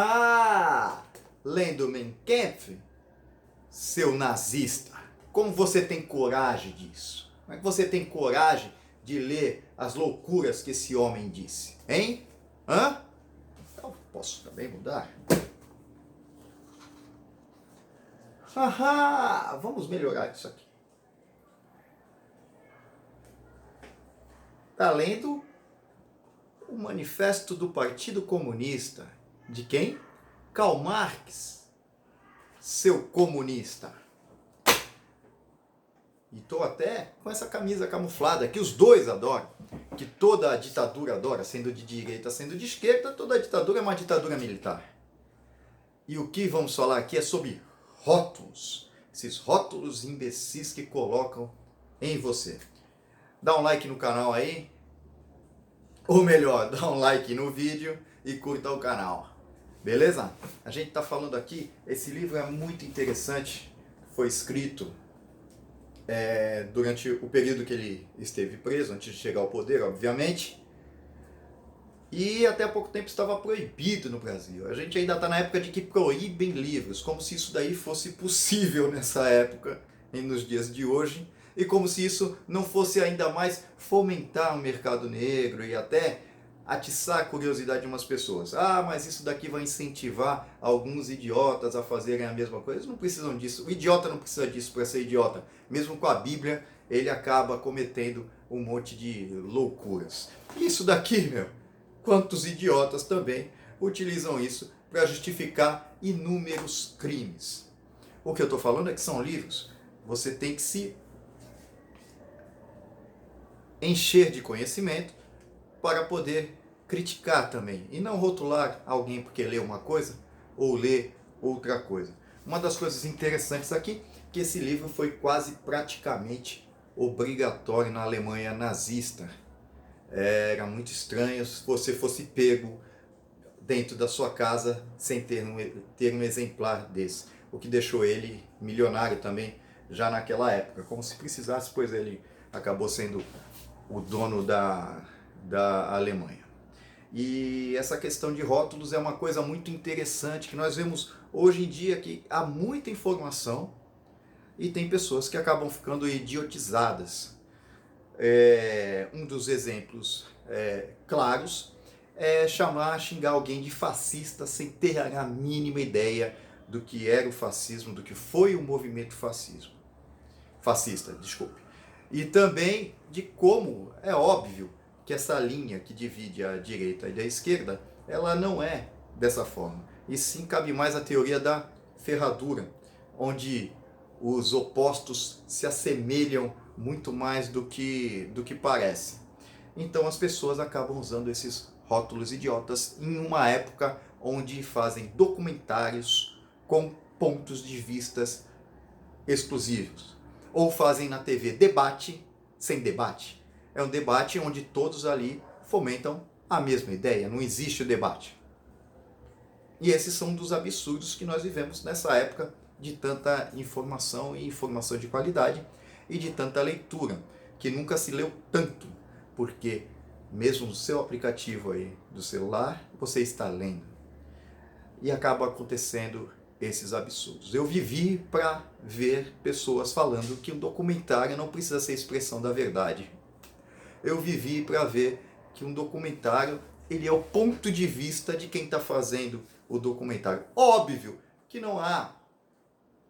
Ah, lendo Mein Kampf, seu nazista, como você tem coragem disso? Como é que você tem coragem de ler as loucuras que esse homem disse? Hein? Hã? Eu posso também mudar? Ahá, vamos melhorar isso aqui. Tá lendo o Manifesto do Partido Comunista. De quem? Karl Marx, seu comunista. E tô até com essa camisa camuflada, que os dois adoram, que toda a ditadura adora, sendo de direita, sendo de esquerda, toda a ditadura é uma ditadura militar. E o que vamos falar aqui é sobre rótulos, esses rótulos imbecis que colocam em você. Dá um like no canal aí, ou melhor, dá um like no vídeo e curta o canal. Beleza? A gente está falando aqui, esse livro é muito interessante, foi escrito durante o período que ele esteve preso, antes de chegar ao poder, obviamente, e até há pouco tempo estava proibido no Brasil. A gente ainda está na época de que proíbem livros, como se isso daí fosse possível nessa época, nos dias de hoje, e como se isso não fosse ainda mais fomentar o mercado negro e até atiçar a curiosidade de umas pessoas. Ah, mas isso daqui vai incentivar alguns idiotas a fazerem a mesma coisa. Eles não precisam disso. O idiota não precisa disso para ser idiota. Mesmo com a Bíblia, ele acaba cometendo um monte de loucuras. Isso daqui, meu, quantos idiotas também utilizam isso para justificar inúmeros crimes. O que eu estou falando é que são livros. Você tem que se encher de conhecimento para poder criticar também, e não rotular alguém porque lê uma coisa ou lê outra coisa. Uma das coisas interessantes aqui é que esse livro foi quase praticamente obrigatório na Alemanha nazista. Era muito estranho se você fosse pego dentro da sua casa sem ter um exemplar desse, o que deixou ele milionário também já naquela época, como se precisasse, pois ele acabou sendo o dono da Alemanha. E essa questão de rótulos é uma coisa muito interessante, que nós vemos hoje em dia que há muita informação e tem pessoas que acabam ficando idiotizadas. Um dos exemplos claros é xingar alguém de fascista sem ter a mínima ideia do que era o fascismo, do que foi o movimento fascista, desculpe. E também de como, é óbvio, que essa linha que divide a direita e a esquerda, ela não é dessa forma. E sim cabe mais a teoria da ferradura, onde os opostos se assemelham muito mais do que parece. Então as pessoas acabam usando esses rótulos idiotas em uma época onde fazem documentários com pontos de vistas exclusivos. Ou fazem na TV debate sem debate. É um debate onde todos ali fomentam a mesma ideia, não existe o debate. E esses são um dos absurdos que nós vivemos nessa época de tanta informação e informação de qualidade e de tanta leitura, que nunca se leu tanto, porque mesmo no seu aplicativo aí do celular, você está lendo. E acaba acontecendo esses absurdos. Eu vivi para ver pessoas falando que um documentário não precisa ser expressão da verdade. Eu vivi para ver que um documentário, ele é o ponto de vista de quem está fazendo o documentário. Óbvio que não há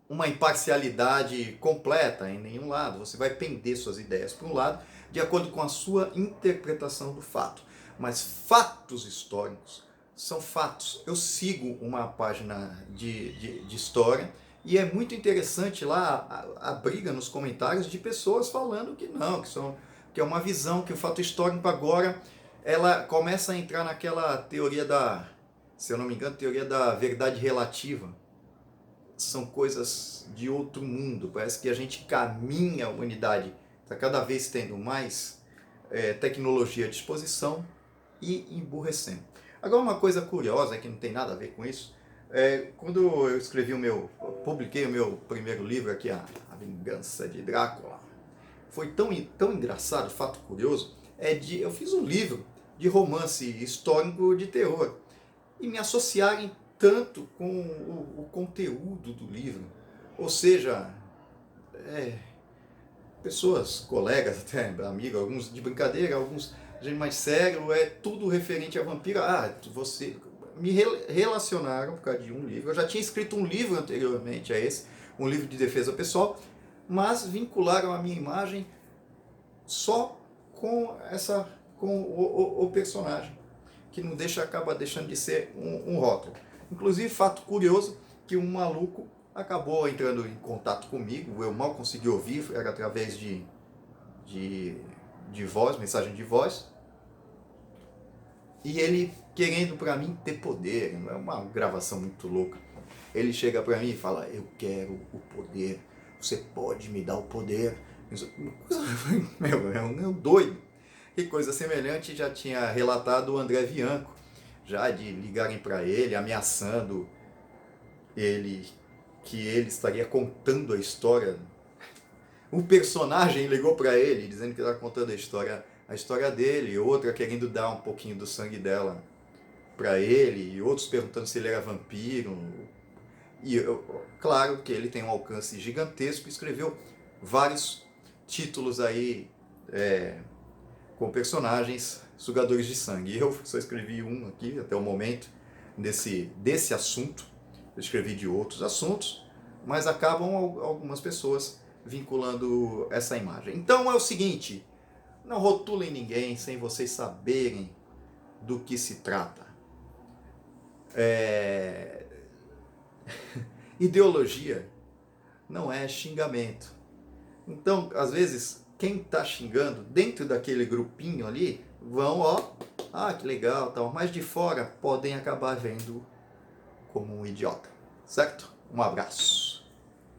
uma imparcialidade completa em nenhum lado. Você vai pender suas ideias para um lado de acordo com a sua interpretação do fato. Mas fatos históricos são fatos. Eu sigo uma página de história e é muito interessante lá a briga nos comentários de pessoas falando que não, que é uma visão, que o fato histórico agora ela começa a entrar naquela teoria se eu não me engano, teoria da verdade relativa. São coisas de outro mundo. Parece que a gente caminha, a humanidade está cada vez tendo mais tecnologia à disposição e emburrecendo. Agora uma coisa curiosa, que não tem nada a ver com isso, quando eu publiquei o meu primeiro livro aqui, A Vingança de Drácula, foi tão engraçado, fato curioso, eu fiz um livro de romance histórico de terror, e me associarem tanto com o conteúdo do livro. Ou seja, pessoas, colegas até, amigos, alguns de brincadeira, alguns gente mais sério, é tudo referente a vampiro. Você me relacionaram por causa de um livro. Eu já tinha escrito um livro anteriormente a esse, um livro de defesa pessoal, mas vincularam a minha imagem só com o personagem, que não acaba deixando de ser um rótulo. Inclusive, fato curioso, que um maluco acabou entrando em contato comigo, eu mal consegui ouvir, era através de voz, mensagem de voz, e ele querendo para mim ter poder, é uma gravação muito louca. Ele chega para mim e fala: eu quero o poder, você pode me dar o poder. Meu, é um doido. Que coisa semelhante já tinha relatado o André Bianco, já de ligarem para ele, ameaçando ele, que ele estaria contando a história. Um personagem ligou para ele, dizendo que estava contando a história dele, outra querendo dar um pouquinho do sangue dela para ele, e outros perguntando se ele era vampiro. E claro que ele tem um alcance gigantesco, escreveu vários títulos aí com personagens sugadores de sangue. Eu só escrevi um aqui até o momento desse assunto. Eu escrevi de outros assuntos, mas acabam algumas pessoas vinculando essa imagem. Então é o seguinte: não rotulem ninguém sem vocês saberem do que se trata. Ideologia não é xingamento. Então, às vezes, quem está xingando dentro daquele grupinho ali vão, que legal, tal, mas de fora podem acabar vendo como um idiota, certo? Um abraço.